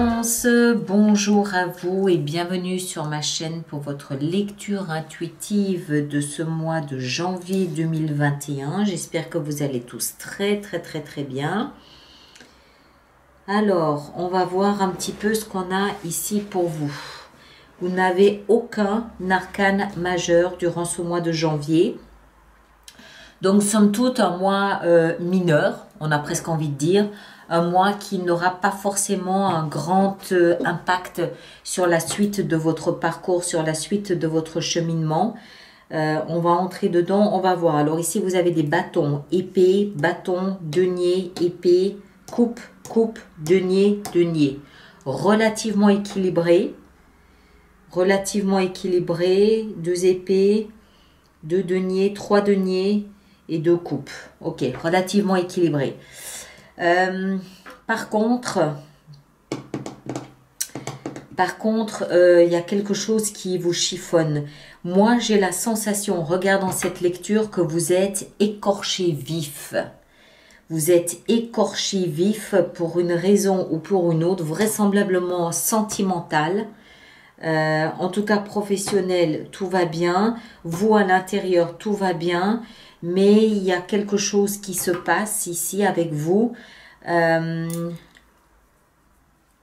Balance, bonjour à vous et bienvenue sur ma chaîne pour votre lecture intuitive de ce mois de janvier 2021. J'espère que vous allez tous très bien. Alors, on va voir un petit peu ce qu'on a ici pour vous. Vous n'avez aucun arcane majeur durant ce mois de janvier. Donc, somme toute, un mois mineur, on a presque envie de dire. Un mois qui n'aura pas forcément un grand impact sur la suite de votre parcours, sur la suite de votre cheminement. On va entrer dedans, on va voir. Alors ici, vous avez des bâtons, épée, bâton, denier, épée, coupe, coupe, denier, denier. Relativement équilibré. Relativement équilibré. 2 épées, 2 deniers, 3 deniers et 2 coupes. Ok, relativement équilibré. Par contre, il y a quelque chose qui vous chiffonne. Moi, j'ai la sensation, en regardant cette lecture, que vous êtes écorché vif. Vous êtes écorché vif pour une raison ou pour une autre, vraisemblablement sentimentale. En tout cas, professionnel, tout va bien. Vous, à l'intérieur, tout va bien. Mais il y a quelque chose qui se passe ici avec vous. On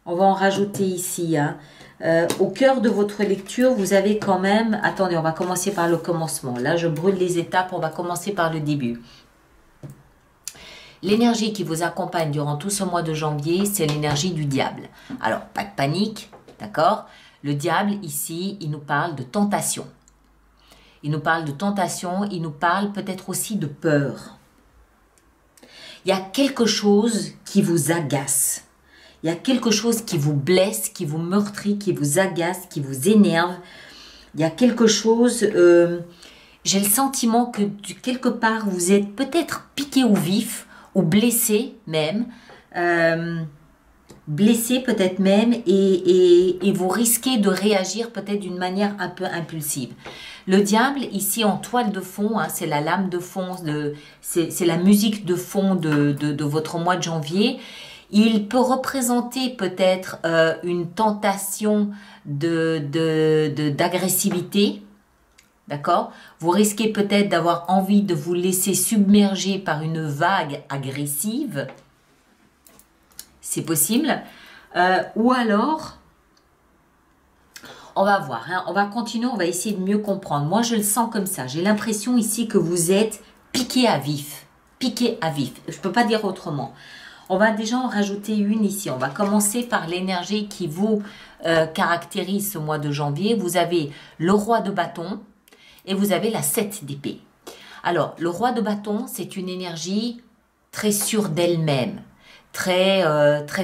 va en rajouter ici. Au cœur de votre lecture, vous avez quand même... Attendez, on va commencer par le commencement. Là, je brûle les étapes. On va commencer par le début. L'énergie qui vous accompagne durant tout ce mois de janvier, c'est l'énergie du diable. Alors, pas de panique, d'accord? Le diable, ici, il nous parle de tentation. Il nous parle de tentation, il nous parle peut-être aussi de peur. Il y a quelque chose qui vous agace. Il y a quelque chose qui vous blesse, qui vous meurtrit, qui vous agace, qui vous énerve. Il y a quelque chose... j'ai le sentiment que quelque part, vous êtes peut-être piqué au vif ou blessé même. Blessé peut-être même et vous risquez de réagir peut-être d'une manière un peu impulsive. Le diable, ici en toile de fond, c'est la lame de fond, c'est la musique de fond de votre mois de janvier. Il peut représenter peut-être une tentation d'agressivité, d'accord? Vous risquez peut-être d'avoir envie de vous laisser submerger par une vague agressive. C'est possible. Ou alors... On va voir, on va continuer, on va essayer de mieux comprendre. Moi, je le sens comme ça. J'ai l'impression ici que vous êtes piqué à vif. Piqué à vif. Je ne peux pas dire autrement. On va déjà en rajouter une ici. On va commencer par l'énergie qui vous caractérise ce mois de janvier. Vous avez le roi de bâton et vous avez la 7 d'épée. Alors, le roi de bâton, c'est une énergie très sûre d'elle-même, très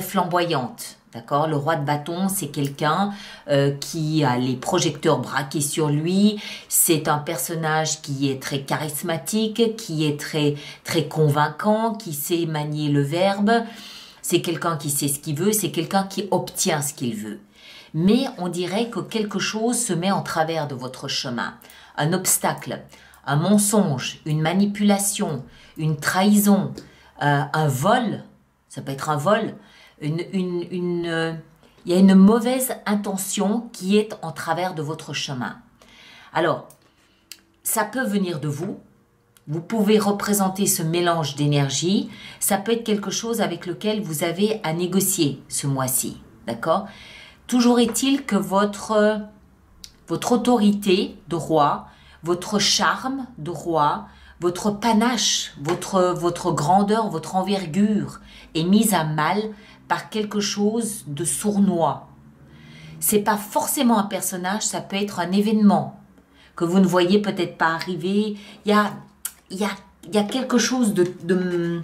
flamboyante. D'accord? Le roi de bâton, c'est quelqu'un qui a les projecteurs braqués sur lui. C'est un personnage qui est très charismatique, qui est très convaincant, qui sait manier le verbe. C'est quelqu'un qui sait ce qu'il veut, c'est quelqu'un qui obtient ce qu'il veut. Mais on dirait que quelque chose se met en travers de votre chemin. Un obstacle, un mensonge, une manipulation, une trahison, un vol, ça peut être un vol. Il y a une mauvaise intention qui est en travers de votre chemin. Alors, ça peut venir de vous. Vous pouvez représenter ce mélange d'énergie. Ça peut être quelque chose avec lequel vous avez à négocier ce mois-ci. D'accord? Toujours est-il que votre autorité de roi, votre charme de roi, votre panache, votre grandeur, votre envergure est mise à mal par quelque chose de sournois. C'est pas forcément un personnage, ça peut être un événement que vous ne voyez peut-être pas arriver. Il y a quelque chose de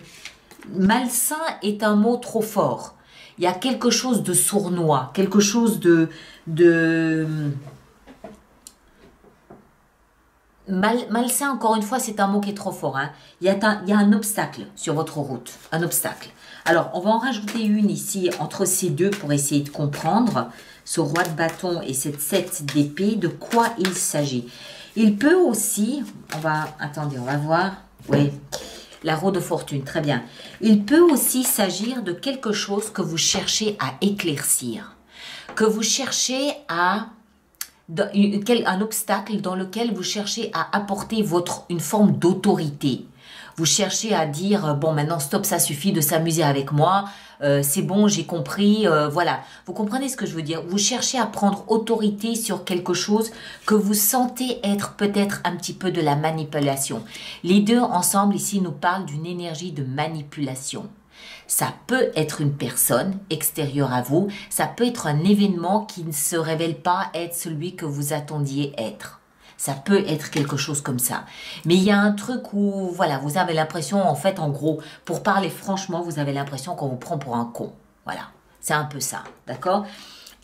malsain est un mot trop fort. Il y a quelque chose de sournois, quelque chose de malsain, encore une fois, c'est un mot qui est trop fort. Il y a un obstacle sur votre route, un obstacle. Alors, on va en rajouter une ici entre ces deux pour essayer de comprendre ce roi de bâton et cette 7 d'épée, de quoi il s'agit. Il peut aussi, attendez, on va voir, oui, La roue de fortune, très bien. Il peut aussi s'agir de quelque chose que vous cherchez à éclaircir, que vous cherchez à un obstacle dans lequel vous cherchez à apporter une forme d'autorité. Vous cherchez à dire, bon, maintenant, stop, ça suffit de s'amuser avec moi, c'est bon, j'ai compris, voilà. Vous comprenez ce que je veux dire? Vous cherchez à prendre autorité sur quelque chose que vous sentez être peut-être un petit peu de la manipulation. Les deux ensemble, ici, nous parlent d'une énergie de manipulation. Ça peut être une personne extérieure à vous, ça peut être un événement qui ne se révèle pas être celui que vous attendiez être. Ça peut être quelque chose comme ça. Mais il y a un truc où, voilà, vous avez l'impression, en fait, en gros, pour parler franchement, vous avez l'impression qu'on vous prend pour un con. Voilà, c'est un peu ça, d'accord?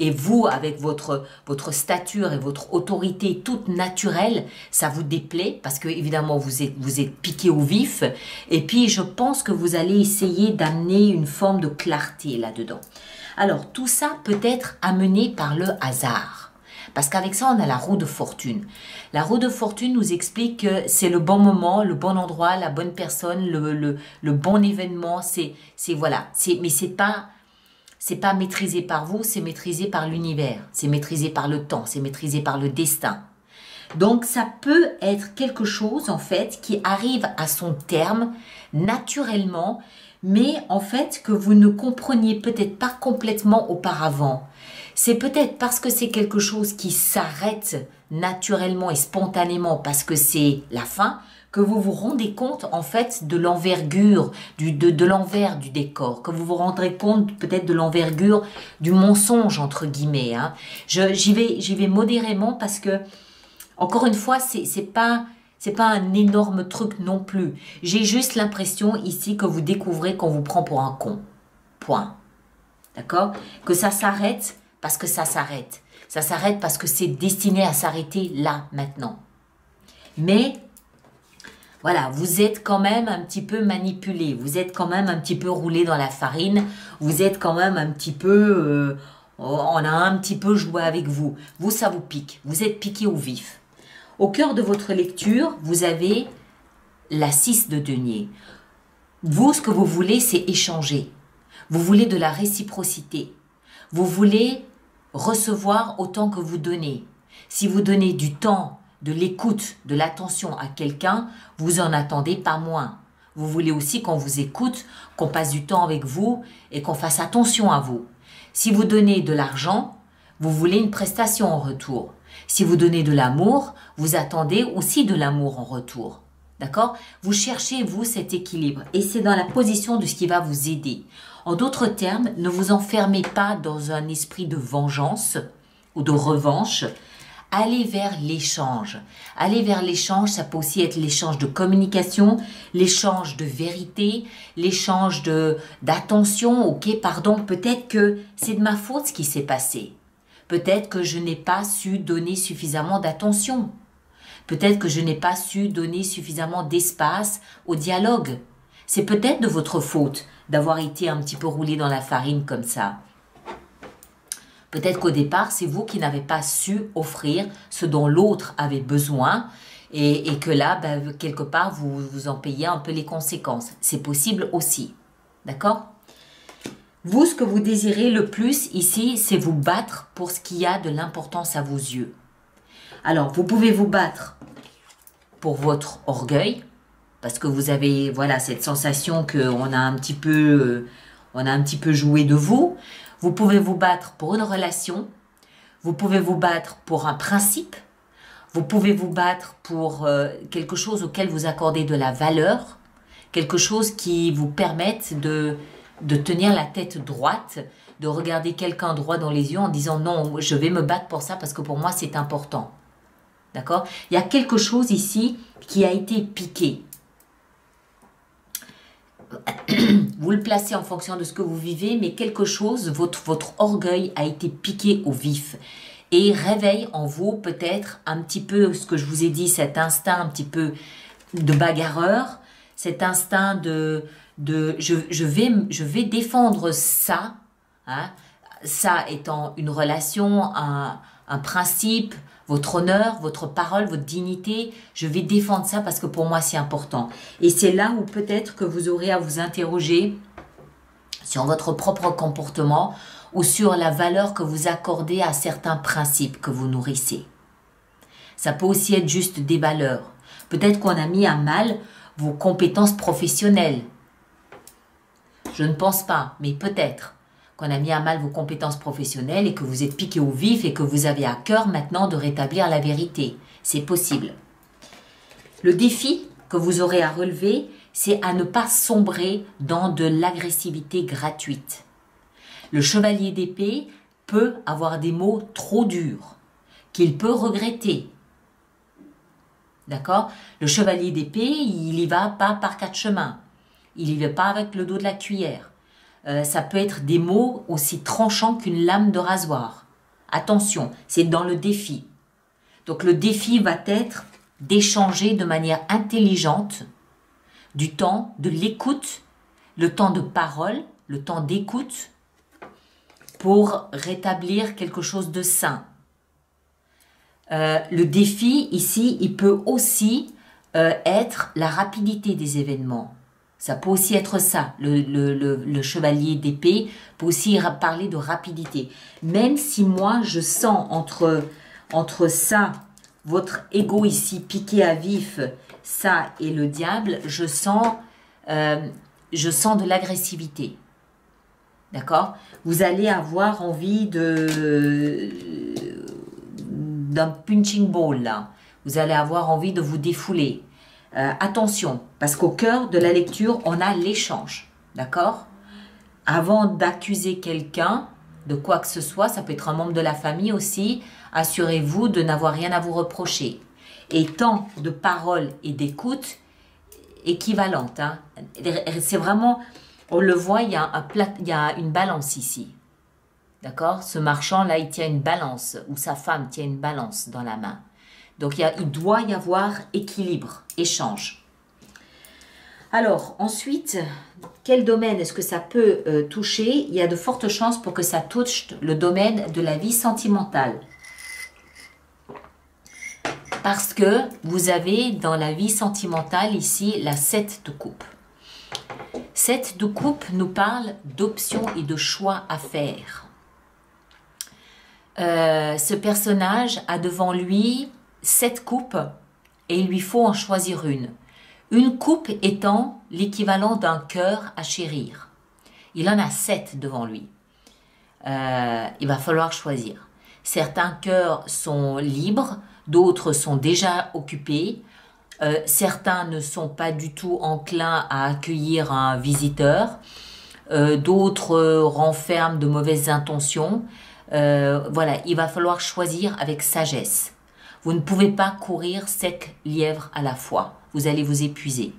Et vous, avec votre stature et votre autorité toute naturelle, ça vous déplaît parce que évidemment vous êtes piqué au vif. Et puis je pense que vous allez essayer d'amener une forme de clarté là-dedans. Alors tout ça peut être amené par le hasard. Parce qu'avec ça, on a la roue de fortune. La roue de fortune nous explique que c'est le bon moment, le bon endroit, la bonne personne, le bon événement. Voilà. Mais c'est pas maîtrisé par vous, c'est maîtrisé par l'univers, c'est maîtrisé par le temps, c'est maîtrisé par le destin. Donc ça peut être quelque chose en fait qui arrive à son terme naturellement, mais en fait que vous ne compreniez peut-être pas complètement auparavant. C'est peut-être parce que c'est quelque chose qui s'arrête naturellement et spontanément parce que c'est la fin, que vous vous rendez compte en fait de l'envergure, de l'envers du décor, que vous vous rendrez compte peut-être de l'envergure du mensonge entre guillemets. Hein. J'y vais modérément parce que encore une fois c'est pas un énorme truc non plus. J'ai juste l'impression ici que vous découvrez qu'on vous prend pour un con. Point. D'accord? Que ça s'arrête parce que ça s'arrête. Ça s'arrête parce que c'est destiné à s'arrêter là maintenant. Mais voilà, vous êtes quand même un petit peu manipulé, vous êtes quand même un petit peu roulé dans la farine, vous êtes quand même un petit peu, on a un petit peu joué avec vous. Vous, ça vous pique, vous êtes piqué au vif. Au cœur de votre lecture, vous avez la 6 de denier. Vous, ce que vous voulez, c'est échanger. Vous voulez de la réciprocité. Vous voulez recevoir autant que vous donnez. Si vous donnez du temps, de l'écoute, de l'attention à quelqu'un, vous en attendez pas moins. Vous voulez aussi qu'on vous écoute, qu'on passe du temps avec vous et qu'on fasse attention à vous. Si vous donnez de l'argent, vous voulez une prestation en retour. Si vous donnez de l'amour, vous attendez aussi de l'amour en retour. D'accord? Vous cherchez, vous, cet équilibre. Et c'est dans la position de ce qui va vous aider. En d'autres termes, ne vous enfermez pas dans un esprit de vengeance ou de revanche. Allez vers l'échange. Aller vers l'échange, ça peut aussi être l'échange de communication, l'échange de vérité, l'échange d'attention. Ok, pardon, peut-être que c'est de ma faute ce qui s'est passé. Peut-être que je n'ai pas su donner suffisamment d'attention. Peut-être que je n'ai pas su donner suffisamment d'espace au dialogue. C'est peut-être de votre faute d'avoir été un petit peu roulé dans la farine comme ça. Peut-être qu'au départ, c'est vous qui n'avez pas su offrir ce dont l'autre avait besoin et que là, ben, quelque part, vous en payez un peu les conséquences. C'est possible aussi. D'accord? Vous, ce que vous désirez le plus ici, c'est vous battre pour ce qui a de l'importance à vos yeux. Alors, vous pouvez vous battre pour votre orgueil, parce que vous avez voilà, cette sensation qu'on a un petit peu joué de vous. Vous pouvez vous battre pour une relation, vous pouvez vous battre pour un principe, vous pouvez vous battre pour quelque chose auquel vous accordez de la valeur, quelque chose qui vous permette de tenir la tête droite, de regarder quelqu'un droit dans les yeux en disant non, je vais me battre pour ça parce que pour moi c'est important. D'accord? Il y a quelque chose ici qui a été piqué. Vous le placez en fonction de ce que vous vivez, mais quelque chose, votre orgueil a été piqué au vif et réveille en vous peut-être un petit peu ce que je vous ai dit, cet instinct un petit peu de bagarreur, cet instinct je vais défendre ça, hein, ça étant une relation, un principe, votre honneur, votre parole, votre dignité. Je vais défendre ça parce que pour moi, c'est important. Et c'est là où peut-être que vous aurez à vous interroger sur votre propre comportement ou sur la valeur que vous accordez à certains principes que vous nourrissez. Ça peut aussi être juste des valeurs. Peut-être qu'on a mis à mal vos compétences professionnelles. Je ne pense pas, mais peut-être qu'on a mis à mal vos compétences professionnelles et que vous êtes piqué au vif et que vous avez à cœur maintenant de rétablir la vérité. C'est possible. Le défi que vous aurez à relever, c'est à ne pas sombrer dans de l'agressivité gratuite. Le chevalier d'épée peut avoir des mots trop durs, qu'il peut regretter. D'accord? Le chevalier d'épée, il y va pas par quatre chemins. Il y va pas avec le dos de la cuillère. Ça peut être des mots aussi tranchants qu'une lame de rasoir. Attention, c'est dans le défi. Donc le défi va être d'échanger de manière intelligente du temps, de l'écoute, le temps de parole, le temps d'écoute pour rétablir quelque chose de sain. Le défi ici, il peut aussi être la rapidité des événements. Ça peut aussi être ça, le chevalier d'épée peut aussi parler de rapidité. Même si moi, je sens entre ça, votre ego ici piqué à vif, ça et le diable, je sens de l'agressivité. D'accord? Vous allez avoir envie d'un punching ball, là. Vous allez avoir envie de vous défouler. Attention, parce qu'au cœur de la lecture, on a l'échange, d'accord? Avant d'accuser quelqu'un de quoi que ce soit, ça peut être un membre de la famille aussi, assurez-vous de n'avoir rien à vous reprocher. Et tant de paroles et d'écoute équivalentes. Hein. C'est vraiment, on le voit, il y a une balance ici. D'accord? Ce marchand-là, il tient une balance, ou sa femme tient une balance dans la main. Donc, il doit y avoir équilibre, échange. Alors, ensuite, quel domaine est-ce que ça peut toucher? Il y a de fortes chances pour que ça touche le domaine de la vie sentimentale. Parce que vous avez dans la vie sentimentale ici la 7 de coupe. 7 de coupe nous parle d'options et de choix à faire. Ce personnage a devant lui 7 coupes et il lui faut en choisir une. Une coupe étant l'équivalent d'un cœur à chérir. Il en a 7 devant lui. Il va falloir choisir. Certains cœurs sont libres, d'autres sont déjà occupés. Certains ne sont pas du tout enclins à accueillir un visiteur. D'autres renferment de mauvaises intentions. Voilà, il va falloir choisir avec sagesse. Vous ne pouvez pas courir 7 lièvres à la fois. Vous allez vous épuiser.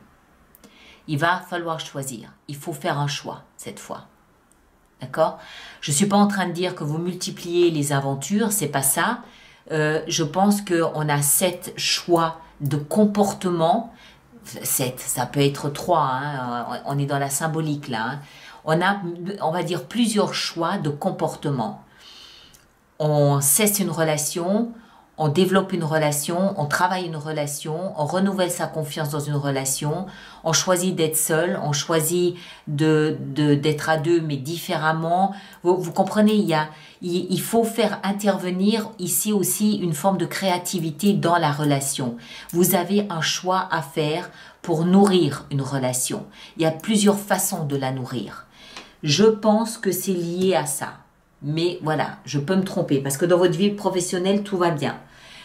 Il va falloir choisir. Il faut faire un choix cette fois. D'accord? Je ne suis pas en train de dire que vous multipliez les aventures, c'est pas ça. Je pense qu'on a 7 choix de comportement. 7, ça peut être 3, hein, on est dans la symbolique là. Hein. On a, on va dire, plusieurs choix de comportement. On cesse une relation, on développe une relation, on travaille une relation, on renouvelle sa confiance dans une relation, on choisit d'être seul, on choisit d'être à deux mais différemment. Vous comprenez, il faut faire intervenir ici aussi une forme de créativité dans la relation. Vous avez un choix à faire pour nourrir une relation. Il y a plusieurs façons de la nourrir. Je pense que c'est lié à ça. Mais voilà, je peux me tromper parce que dans votre vie professionnelle, tout va bien.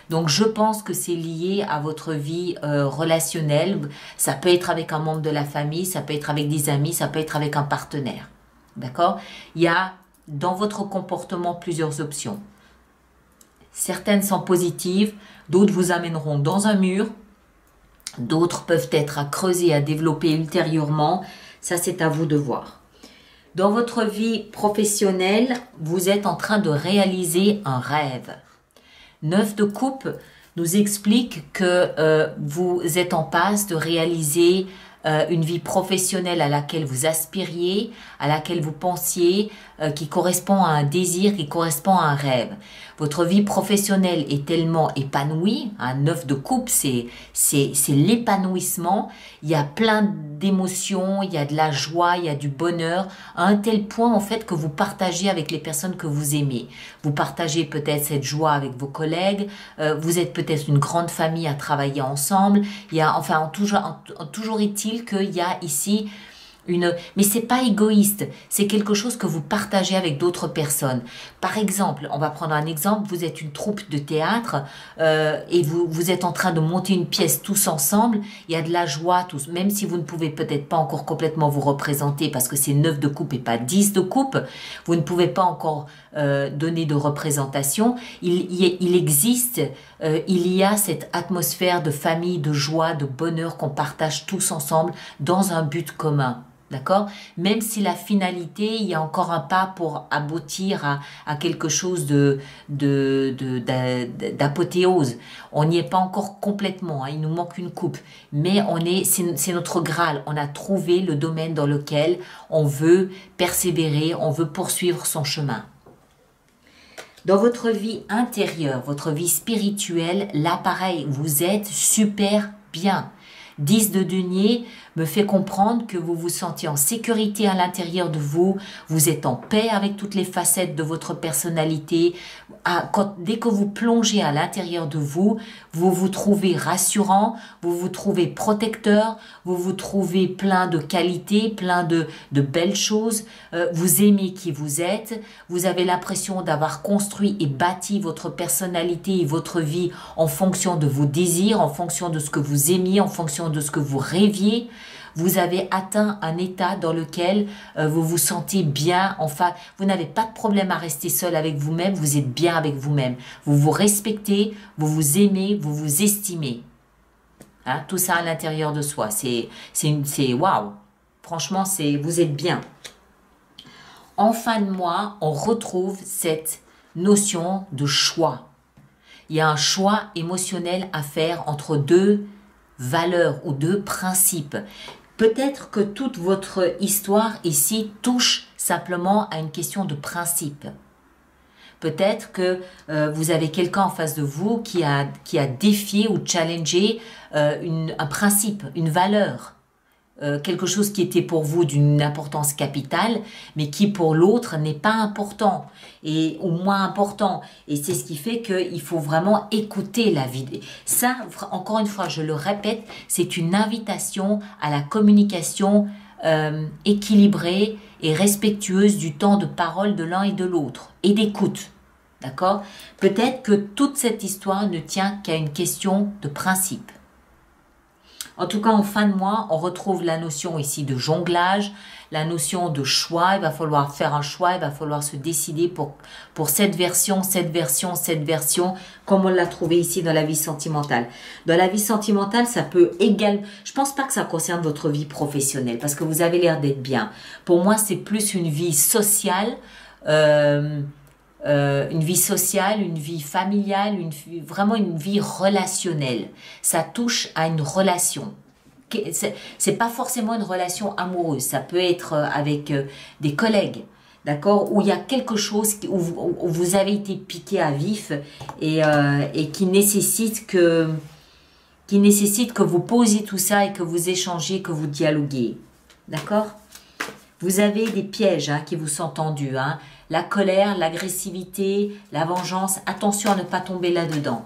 Donc, je pense que c'est lié à votre vie relationnelle. Ça peut être avec un membre de la famille, ça peut être avec des amis, ça peut être avec un partenaire. D'accord? Il y a dans votre comportement plusieurs options. Certaines sont positives, d'autres vous amèneront dans un mur, d'autres peuvent être à creuser, à développer ultérieurement. Ça, c'est à vous de voir. Dans votre vie professionnelle, vous êtes en train de réaliser un rêve. 9 de coupe nous explique que vous êtes en passe de réaliser une vie professionnelle à laquelle vous aspiriez, à laquelle vous pensiez, qui correspond à un désir, qui correspond à un rêve. Votre vie professionnelle est tellement épanouie, un 9 de coupe, c'est l'épanouissement, il y a plein d'émotions, il y a de la joie, il y a du bonheur, à un tel point en fait que vous partagez avec les personnes que vous aimez. Vous partagez peut-être cette joie avec vos collègues, vous êtes peut-être une grande famille à travailler ensemble, il y a, enfin, toujours est-il qu'il y a ici mais c'est pas égoïste, c'est quelque chose que vous partagez avec d'autres personnes. Par exemple, on va prendre un exemple, vous êtes une troupe de théâtre et vous êtes en train de monter une pièce tous ensemble, il y a de la joie, tous, même si vous ne pouvez peut-être pas encore complètement vous représenter parce que c'est 9 de coupe et pas 10 de coupe, vous ne pouvez pas encore donner de représentation, il existe, il y a cette atmosphère de famille, de joie, de bonheur qu'on partage tous ensemble dans un but commun. D'accord? Même si la finalité, il y a encore un pas pour aboutir à quelque chose d'apothéose. On n'y est pas encore complètement, hein, il nous manque une coupe. Mais c'est notre Graal. On a trouvé le domaine dans lequel on veut persévérer, on veut poursuivre son chemin. Dans votre vie intérieure, votre vie spirituelle, là pareil, vous êtes super bien. 10 de denier me fait comprendre que vous vous sentez en sécurité à l'intérieur de vous, vous êtes en paix avec toutes les facettes de votre personnalité. Dès que vous plongez à l'intérieur de vous, vous vous trouvez rassurant, vous vous trouvez protecteur, vous vous trouvez plein de qualités, plein de belles choses, vous aimez qui vous êtes, vous avez l'impression d'avoir construit et bâti votre personnalité et votre vie en fonction de vos désirs, en fonction de ce que vous aimiez, en fonction de ce que vous rêviez. Vous avez atteint un état dans lequel vous vous sentez bien, enfin, vous n'avez pas de problème à rester seul avec vous-même, vous êtes bien avec vous-même. Vous vous respectez, vous vous aimez, vous vous estimez. Hein, tout ça à l'intérieur de soi, c'est waouh. Franchement, vous êtes bien. En fin de mois, on retrouve cette notion de choix. Il y a un choix émotionnel à faire entre deux valeurs ou deux principes. Peut-être que toute votre histoire ici touche simplement à une question de principe. Peut-être que vous avez quelqu'un en face de vous qui a défié ou challengé un principe, une valeur. Quelque chose qui était pour vous d'une importance capitale, mais qui pour l'autre n'est pas important ou moins important. Et c'est ce qui fait qu'il faut vraiment écouter la vie. Ça, encore une fois, je le répète, c'est une invitation à la communication équilibrée et respectueuse du temps de parole de l'un et de l'autre et d'écoute. D'accord? Peut-être que toute cette histoire ne tient qu'à une question de principe. En tout cas, en fin de mois, on retrouve la notion ici de jonglage, la notion de choix. Il va falloir faire un choix, il va falloir se décider pour cette version, comme on l'a trouvé ici dans la vie sentimentale. Dans la vie sentimentale, ça peut également... Je pense pas que ça concerne votre vie professionnelle, parce que vous avez l'air d'être bien. Pour moi, c'est plus une vie sociale, une vie familiale, vraiment une vie relationnelle. Ça touche à une relation. C'est pas forcément une relation amoureuse, ça peut être avec des collègues, d'accord, où il y a quelque chose où vous avez été piqué à vif et qui nécessite que vous posiez tout ça et que vous échangez, que vous dialoguiez, d'accord. Vous avez des pièges qui vous sont tendus, la colère, l'agressivité, la vengeance. Attention à ne pas tomber là-dedans.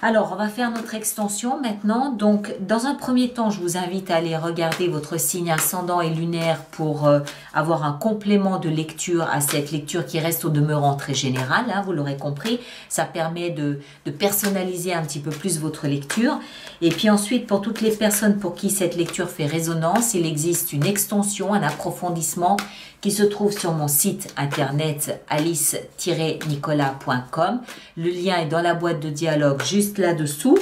Alors, on va faire notre extension maintenant. Donc, dans un premier temps, je vous invite à aller regarder votre signe ascendant et lunaire pour avoir un complément de lecture à cette lecture qui reste au demeurant très générale. Vous l'aurez compris, ça permet de personnaliser un petit peu plus votre lecture. Et puis ensuite, pour toutes les personnes pour qui cette lecture fait résonance, il existe une extension, un approfondissement qui se trouve sur mon site internet alice-nicolas.com. Le lien est dans la boîte de dialogue juste là-dessous.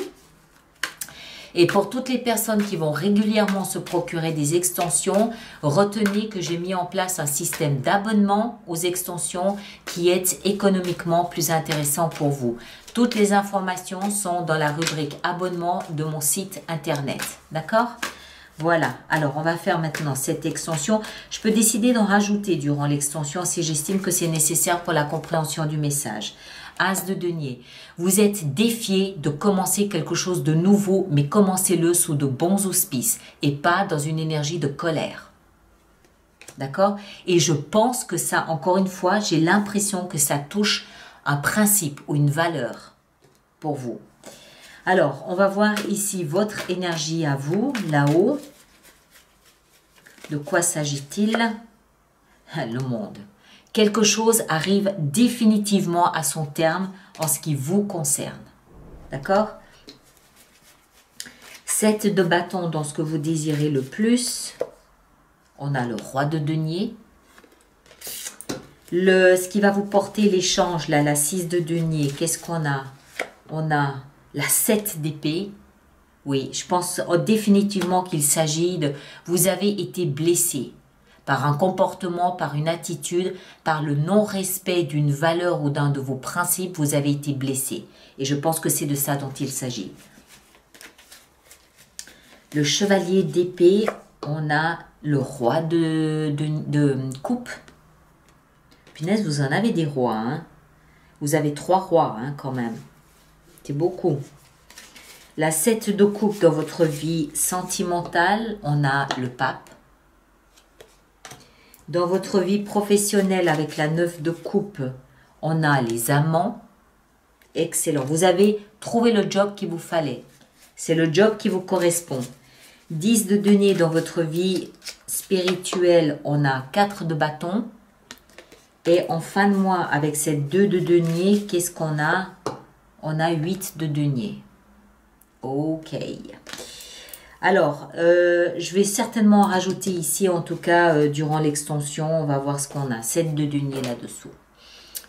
Et pour toutes les personnes qui vont régulièrement se procurer des extensions, retenez que j'ai mis en place un système d'abonnement aux extensions qui est économiquement plus intéressant pour vous. Toutes les informations sont dans la rubrique abonnement de mon site internet. D'accord ? Voilà, alors on va faire maintenant cette extension. Je peux décider d'en rajouter durant l'extension si j'estime que c'est nécessaire pour la compréhension du message. As de denier, vous êtes défié de commencer quelque chose de nouveau, mais commencez-le sous de bons auspices et pas dans une énergie de colère. D'accord? Et je pense que ça, encore une fois, j'ai l'impression que ça touche un principe ou une valeur pour vous. Alors, on va voir ici votre énergie à vous, là-haut. De quoi s'agit-il? Le monde. Quelque chose arrive définitivement à son terme en ce qui vous concerne. D'accord? 7 de bâton dans ce que vous désirez le plus. On a le roi de denier. Ce qui va vous porter l'échange, là, la 6 de denier, qu'est-ce qu'on a? On a la 7 d'épée. Oui, je pense définitivement qu'il s'agit de... Vous avez été blessé par un comportement, par une attitude, par le non-respect d'une valeur ou d'un de vos principes, vous avez été blessé. Et je pense que c'est de ça dont il s'agit. Le chevalier d'épée, on a le roi de coupe. Punaise, vous en avez des rois, hein. Vous avez 3 rois, hein, quand même. C'est beaucoup. La 7 de coupe dans votre vie sentimentale, on a le pape. Dans votre vie professionnelle avec la 9 de coupe, on a les amants. Excellent. Vous avez trouvé le job qu'il vous fallait. C'est le job qui vous correspond. 10 de denier dans votre vie spirituelle, on a 4 de bâton. Et en fin de mois, avec cette 2 de denier, qu'est-ce qu'on a? On a 8 de denier. Ok. Alors, je vais certainement rajouter ici, en tout cas, durant l'extension, on va voir ce qu'on a. 7 de denier là-dessous.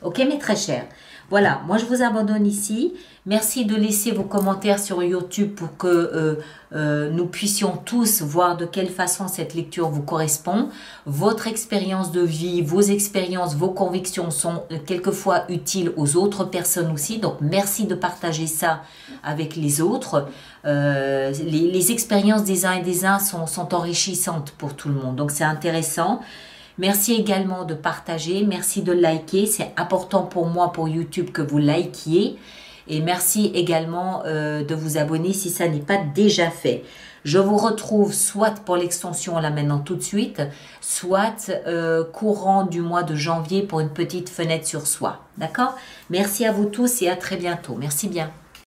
Ok, mes très chers. Voilà, moi je vous abandonne ici. Merci de laisser vos commentaires sur YouTube pour que nous puissions tous voir de quelle façon cette lecture vous correspond. Votre expérience de vie, vos expériences, vos convictions sont quelquefois utiles aux autres personnes aussi. Donc merci de partager ça avec les autres. Les expériences des uns et des uns sont enrichissantes pour tout le monde. Donc c'est intéressant. Merci également de partager, merci de liker, c'est important pour moi, pour YouTube, que vous likiez. Et merci également de vous abonner si ça n'est pas déjà fait. Je vous retrouve soit pour l'extension là maintenant tout de suite, soit courant du mois de janvier pour une petite fenêtre sur soi. D'accord? Merci à vous tous et à très bientôt. Merci bien.